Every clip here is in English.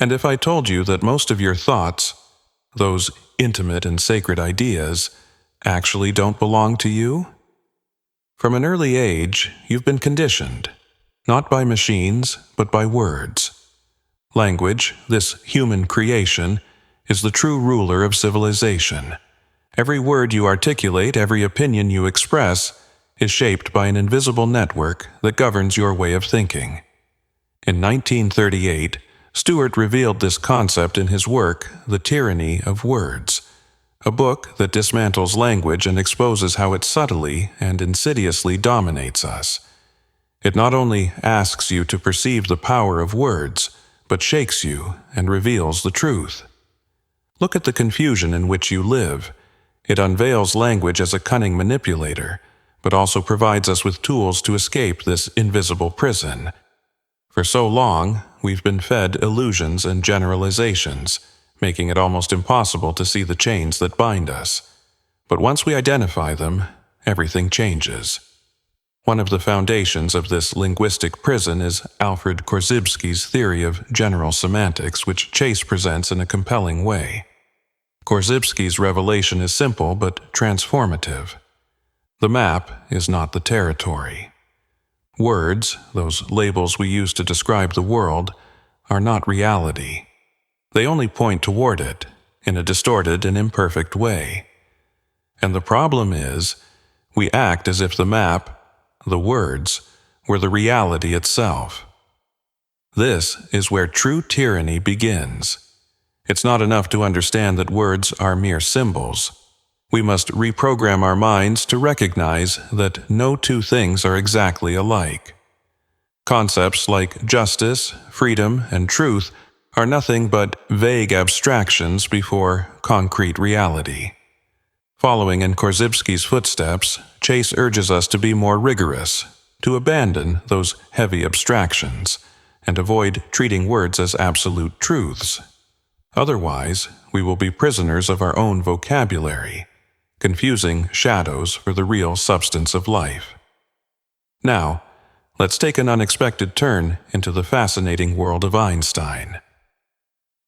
And if I told you that most of your thoughts, those intimate and sacred ideas, actually don't belong to you? From an early age, you've been conditioned, not by machines, but by words. Language, this human creation, is the true ruler of civilization. Every word you articulate, every opinion you express, is shaped by an invisible network that governs your way of thinking. In 1938, Stuart revealed this concept in his work, The Tyranny of Words, a book that dismantles language and exposes how it subtly and insidiously dominates us. It not only asks you to perceive the power of words, but shakes you and reveals the truth. Look at the confusion in which you live. It unveils language as a cunning manipulator, but also provides us with tools to escape this invisible prison. For so long, we've been fed illusions and generalizations, making it almost impossible to see the chains that bind us. But once we identify them, everything changes. One of the foundations of this linguistic prison is Alfred Korzybski's theory of general semantics, which Chase presents in a compelling way. Korzybski's revelation is simple but transformative. The map is not the territory. Words, those labels we use to describe the world, are not reality. They only point toward it, in a distorted and imperfect way. And the problem is, we act as if the map, the words, were the reality itself. This is where true tyranny begins. It's not enough to understand that words are mere symbols. We must reprogram our minds to recognize that no two things are exactly alike. Concepts like justice, freedom, and truth are nothing but vague abstractions before concrete reality. Following in Korzybski's footsteps, Chase urges us to be more rigorous, to abandon those heavy abstractions, and avoid treating words as absolute truths. Otherwise, we will be prisoners of our own vocabulary, confusing shadows for the real substance of life. Now, let's take an unexpected turn into the fascinating world of Einstein.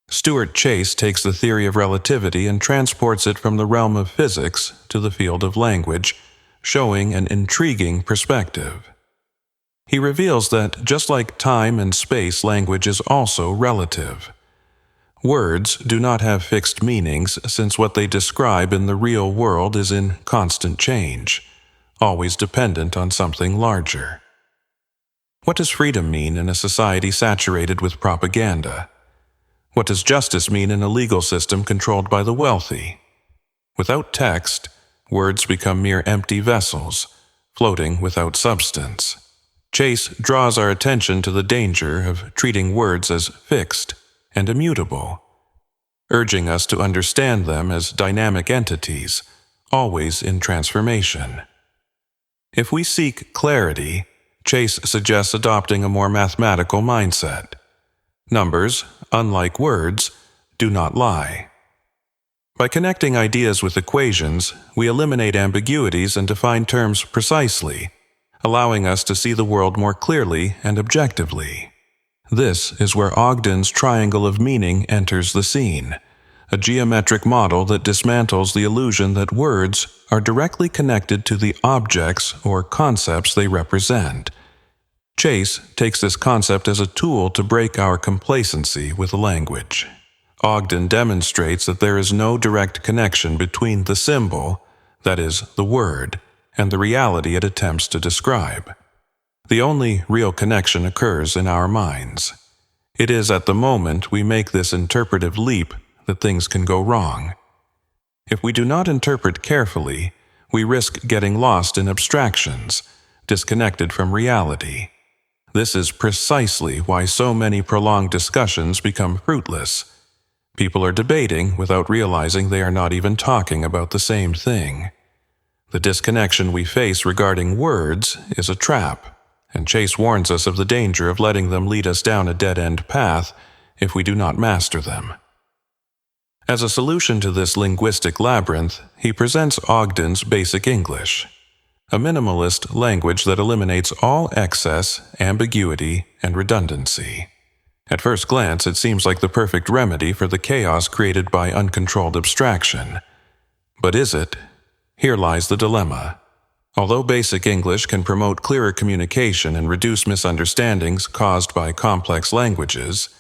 Stuart Chase takes the theory of relativity and transports it from the realm of physics to the field of language, showing an intriguing perspective. He reveals that just like time and space, language is also relative. Words do not have fixed meanings, since what they describe in the real world is in constant change, always dependent on something larger. What does freedom mean in a society saturated with propaganda? What does justice mean in a legal system controlled by the wealthy? Without text, words become mere empty vessels, floating without substance. Chase draws our attention to the danger of treating words as fixed and immutable, urging us to understand them as dynamic entities, always in transformation. If we seek clarity, Chase suggests adopting a more mathematical mindset. Numbers, unlike words, do not lie. By connecting ideas with equations, we eliminate ambiguities and define terms precisely, allowing us to see the world more clearly and objectively. This is where Ogden's triangle of meaning enters the scene, a geometric model that dismantles the illusion that words are directly connected to the objects or concepts they represent. Chase takes this concept as a tool to break our complacency with language. Ogden demonstrates that there is no direct connection between the symbol, that is, the word, and the reality it attempts to describe. The only real connection occurs in our minds. It is at the moment we make this interpretive leap that things can go wrong. If we do not interpret carefully, we risk getting lost in abstractions, disconnected from reality. This is precisely why so many prolonged discussions become fruitless. People are debating without realizing they are not even talking about the same thing. The disconnection we face regarding words is a trap, and Chase warns us of the danger of letting them lead us down a dead-end path if we do not master them. As a solution to this linguistic labyrinth, he presents Ogden's Basic English, a minimalist language that eliminates all excess, ambiguity, and redundancy. At first glance, it seems like the perfect remedy for the chaos created by uncontrolled abstraction. But is it? Here lies the dilemma. Although basic English can promote clearer communication and reduce misunderstandings caused by complex languages,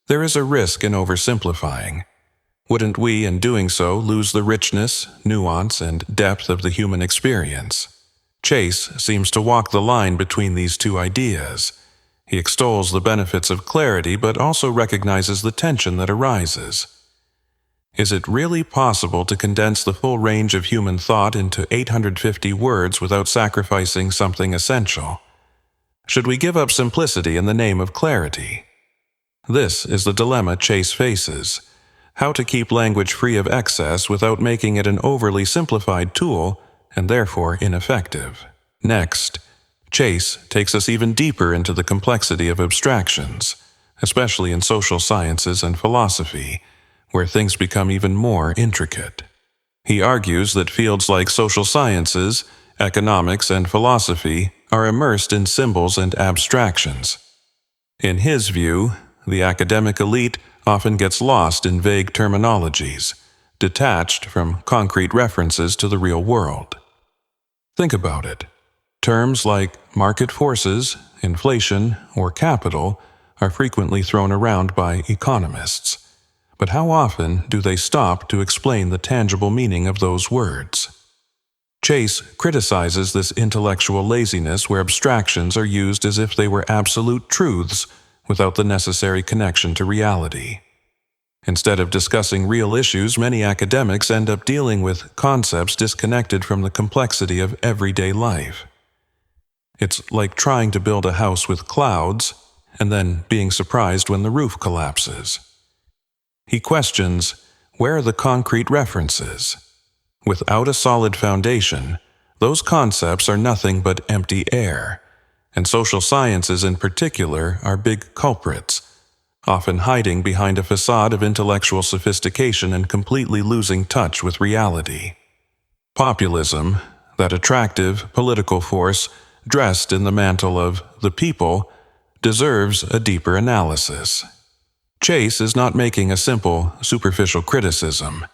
there is a risk in oversimplifying. Wouldn't we, in doing so, lose the richness, nuance, and depth of the human experience? Chase seems to walk the line between these two ideas. He extols the benefits of clarity but also recognizes the tension that arises. Is it really possible to condense the full range of human thought into 850 words without sacrificing something essential? Should we give up simplicity in the name of clarity? This is the dilemma Chase faces: how to keep language free of excess without making it an overly simplified tool and therefore ineffective. Next, Chase takes us even deeper into the complexity of abstractions, especially in social sciences and philosophy, where things become even more intricate. He argues that fields like social sciences, economics, and philosophy are immersed in symbols and abstractions. In his view, the academic elite often gets lost in vague terminologies, detached from concrete references to the real world. Think about it. Terms like market forces, inflation, or capital are frequently thrown around by economists. But how often do they stop to explain the tangible meaning of those words? Chase criticizes this intellectual laziness where abstractions are used as if they were absolute truths without the necessary connection to reality. Instead of discussing real issues, many academics end up dealing with concepts disconnected from the complexity of everyday life. It's like trying to build a house with clouds and then being surprised when the roof collapses. He questions, where are the concrete references? Without a solid foundation, those concepts are nothing but empty air, and social sciences in particular are big culprits, often hiding behind a facade of intellectual sophistication and completely losing touch with reality. Populism, that attractive political force dressed in the mantle of the people, deserves a deeper analysis. Chase is not making a simple, superficial criticism.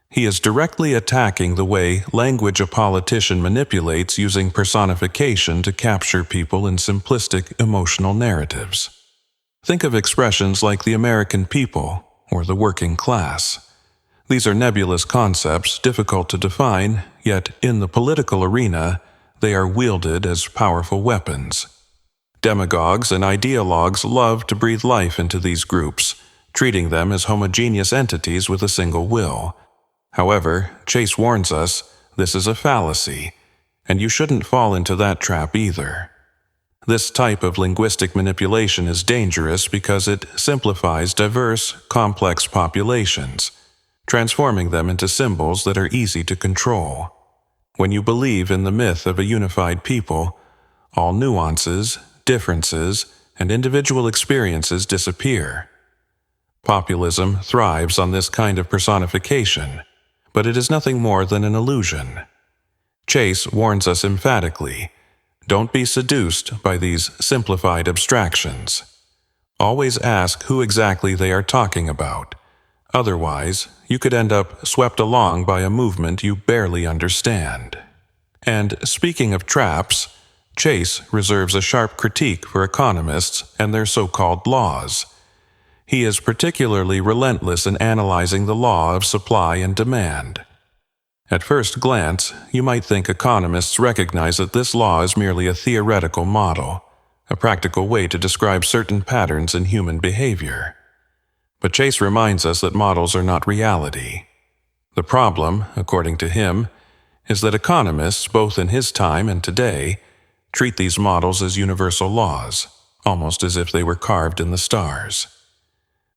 He is directly attacking the way language a politician manipulates using personification to capture people in simplistic emotional narratives. Think of expressions like the American people or the working class. These are nebulous concepts, difficult to define, yet in the political arena, they are wielded as powerful weapons. Demagogues and ideologues love to breathe life into these groups, treating them as homogeneous entities with a single will. However, Chase warns us this is a fallacy, and you shouldn't fall into that trap either. This type of linguistic manipulation is dangerous because it simplifies diverse, complex populations, transforming them into symbols that are easy to control. When you believe in the myth of a unified people, all nuances, differences, and individual experiences disappear. Populism thrives on this kind of personification, but it is nothing more than an illusion. Chase warns us emphatically, don't be seduced by these simplified abstractions. Always ask who exactly they are talking about. Otherwise, you could end up swept along by a movement you barely understand. And speaking of traps, Chase reserves a sharp critique for economists and their so-called laws. He is particularly relentless in analyzing the law of supply and demand. At first glance, you might think economists recognize that this law is merely a theoretical model, a practical way to describe certain patterns in human behavior. But Chase reminds us that models are not reality. The problem, according to him, is that economists, both in his time and today, treat these models as universal laws, almost as if they were carved in the stars.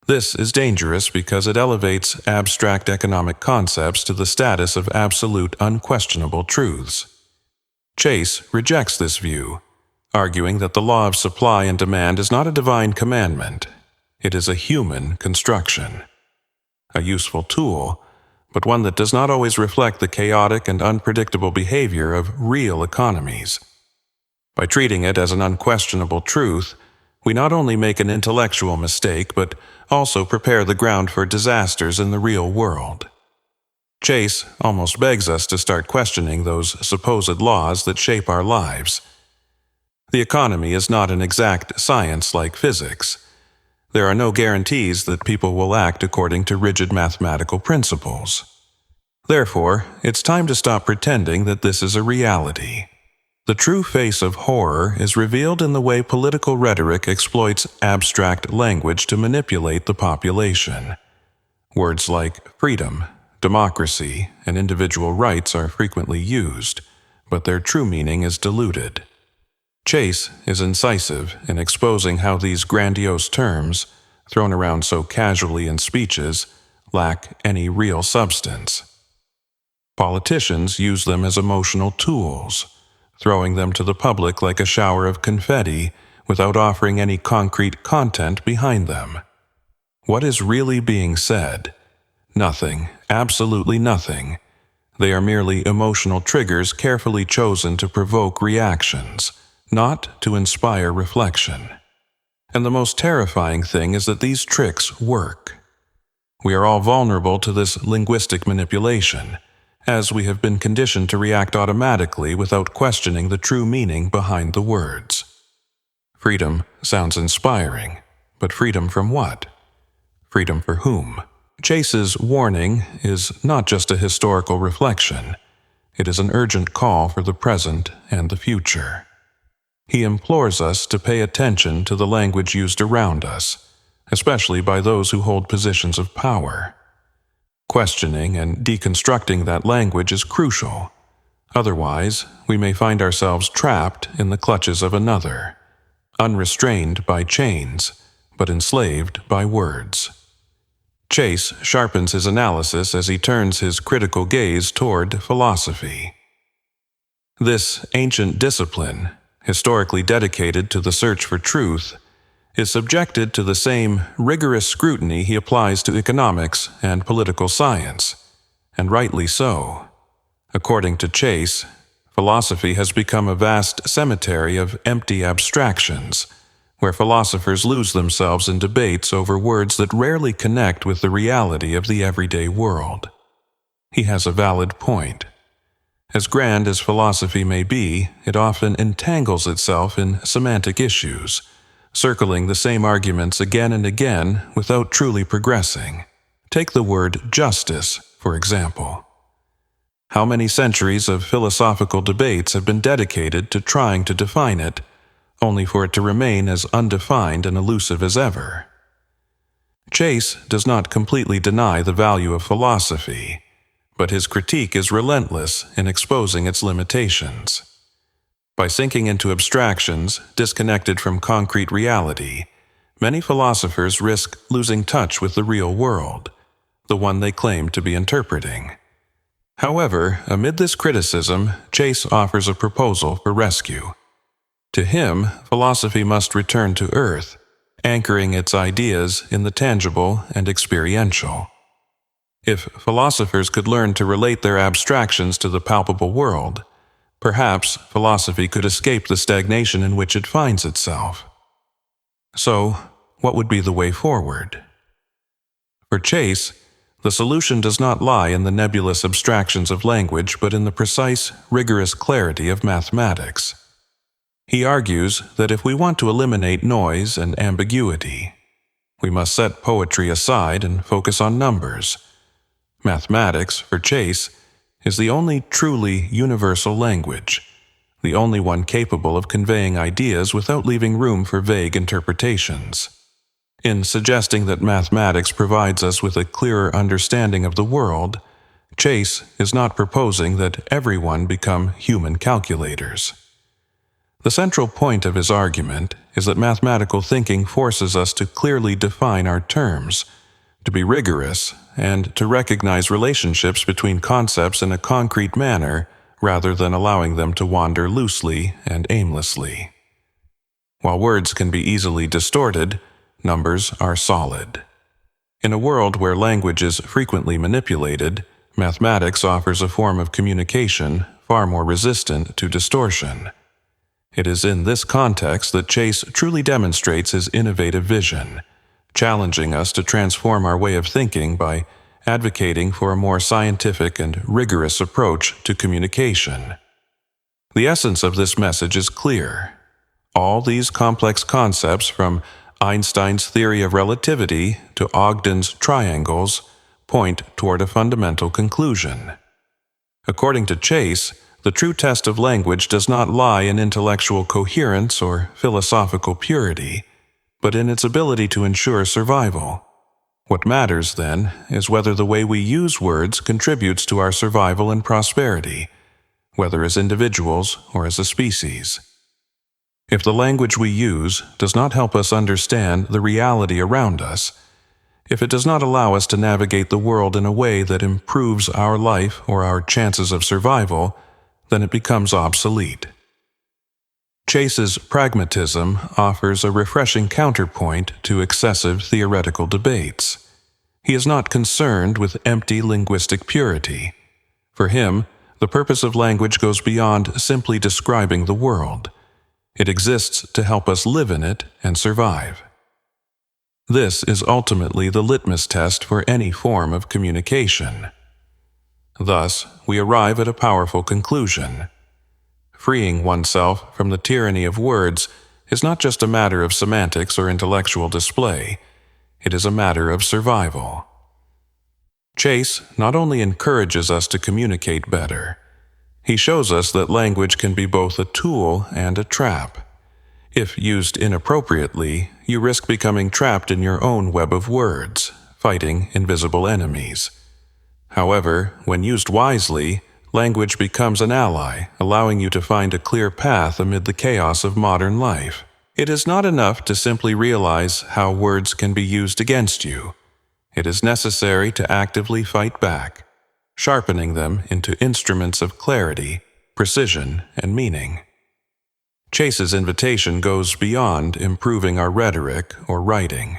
This is dangerous because it elevates abstract economic concepts to the status of absolute, unquestionable truths. Chase rejects this view, arguing that the law of supply and demand is not a divine commandment. It is a human construction. A useful tool, but one that does not always reflect the chaotic and unpredictable behavior of real economies. By treating it as an unquestionable truth, We not only make an intellectual mistake, but also prepare the ground for disasters in the real world. Chase almost begs us to start questioning those supposed laws that shape our lives. The economy is not an exact science like physics. There are no guarantees that people will act according to rigid mathematical principles. Therefore, it's time to stop pretending that this is a reality. The true face of horror is revealed in the way political rhetoric exploits abstract language to manipulate the population. Words like freedom, democracy, and individual rights are frequently used, but their true meaning is diluted. Chase is incisive in exposing how these grandiose terms, thrown around so casually in speeches, lack any real substance. Politicians use them as emotional tools, throwing them to the public like a shower of confetti without offering any concrete content behind them. What is really being said? Nothing, absolutely nothing. They are merely emotional triggers carefully chosen to provoke reactions, not to inspire reflection. And the most terrifying thing is that these tricks work. We are all vulnerable to this linguistic manipulation, as we have been conditioned to react automatically without questioning the true meaning behind the words. Freedom sounds inspiring, but freedom from what? Freedom for whom? Chase's warning is not just a historical reflection. It is an urgent call for the present and the future. He implores us to pay attention to the language used around us, especially by those who hold positions of power. Questioning and deconstructing that language is crucial. Otherwise, we may find ourselves trapped in the clutches of another, unrestrained by chains, but enslaved by words. Chase sharpens his analysis as he turns his critical gaze toward philosophy. This ancient discipline, historically dedicated to the search for truth, is subjected to the same rigorous scrutiny he applies to economics and political science, and rightly so. According to Chase, philosophy has become a vast cemetery of empty abstractions, where philosophers lose themselves in debates over words that rarely connect with the reality of the everyday world. He has a valid point. As grand as philosophy may be, it often entangles itself in semantic issues, circling the same arguments again and again without truly progressing. Take the word justice, for example. How many centuries of philosophical debates have been dedicated to trying to define it, only for it to remain as undefined and elusive as ever? Chase does not completely deny the value of philosophy, but his critique is relentless in exposing its limitations. By sinking into abstractions, disconnected from concrete reality, many philosophers risk losing touch with the real world, the one they claim to be interpreting. However, amid this criticism, Chase offers a proposal for rescue. To him, philosophy must return to earth, anchoring its ideas in the tangible and experiential. If philosophers could learn to relate their abstractions to the palpable world, perhaps philosophy could escape the stagnation in which it finds itself. So, what would be the way forward? For Chase, the solution does not lie in the nebulous abstractions of language, but in the precise, rigorous clarity of mathematics. He argues that if we want to eliminate noise and ambiguity, we must set poetry aside and focus on numbers. Mathematics, for Chase, is the only truly universal language, the only one capable of conveying ideas without leaving room for vague interpretations. In suggesting that mathematics provides us with a clearer understanding of the world, Chase is not proposing that everyone become human calculators. The central point of his argument is that mathematical thinking forces us to clearly define our terms, to be rigorous, and to recognize relationships between concepts in a concrete manner rather than allowing them to wander loosely and aimlessly. While words can be easily distorted, numbers are solid. In a world where language is frequently manipulated, mathematics offers a form of communication far more resistant to distortion. It is in this context that Chase truly demonstrates his innovative vision, challenging us to transform our way of thinking by advocating for a more scientific and rigorous approach to communication. The essence of this message is clear. All these complex concepts, from Einstein's theory of relativity to Ogden's triangles, point toward a fundamental conclusion. According to Chase, the true test of language does not lie in intellectual coherence or philosophical purity, but in its ability to ensure survival. What matters, then, is whether the way we use words contributes to our survival and prosperity, whether as individuals or as a species. If the language we use does not help us understand the reality around us, if it does not allow us to navigate the world in a way that improves our life or our chances of survival, then it becomes obsolete. Chase's pragmatism offers a refreshing counterpoint to excessive theoretical debates. He is not concerned with empty linguistic purity. For him, the purpose of language goes beyond simply describing the world. It exists to help us live in it and survive. This is ultimately the litmus test for any form of communication. Thus, we arrive at a powerful conclusion. Freeing oneself from the tyranny of words is not just a matter of semantics or intellectual display. It is a matter of survival. Chase not only encourages us to communicate better, he shows us that language can be both a tool and a trap. If used inappropriately, you risk becoming trapped in your own web of words, fighting invisible enemies. However, when used wisely, language becomes an ally, allowing you to find a clear path amid the chaos of modern life. It is not enough to simply realize how words can be used against you. It is necessary to actively fight back, sharpening them into instruments of clarity, precision, and meaning. Chase's invitation goes beyond improving our rhetoric or writing.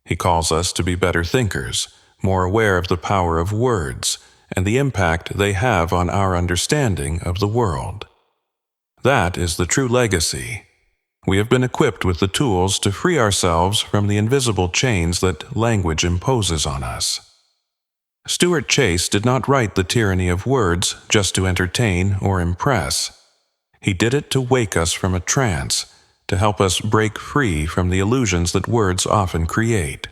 He calls us to be better thinkers, more aware of the power of words and the impact they have on our understanding of the world. That is the true legacy. We have been equipped with the tools to free ourselves from the invisible chains that language imposes on us. Stuart Chase did not write The Tyranny of Words just to entertain or impress. He did it to wake us from a trance, to help us break free from the illusions that words often create.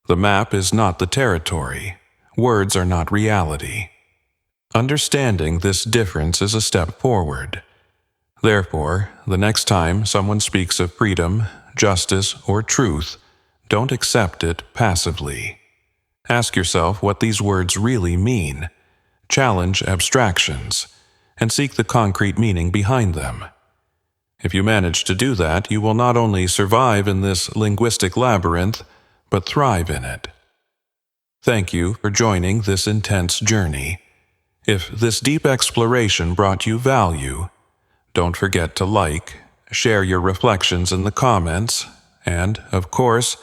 The map is not the territory. Words are not reality. Understanding this difference is a step forward. Therefore, the next time someone speaks of freedom, justice, or truth, don't accept it passively. Ask yourself what these words really mean. Challenge abstractions, and seek the concrete meaning behind them. If you manage to do that, you will not only survive in this linguistic labyrinth, but thrive in it. Thank you for joining this intense journey. If this deep exploration brought you value, don't forget to like, share your reflections in the comments, and, of course,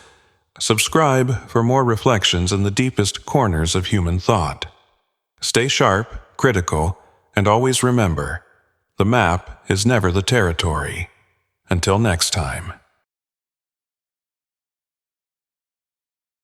subscribe for more reflections in the deepest corners of human thought. Stay sharp, critical, and always remember, the map is never the territory. Until next time.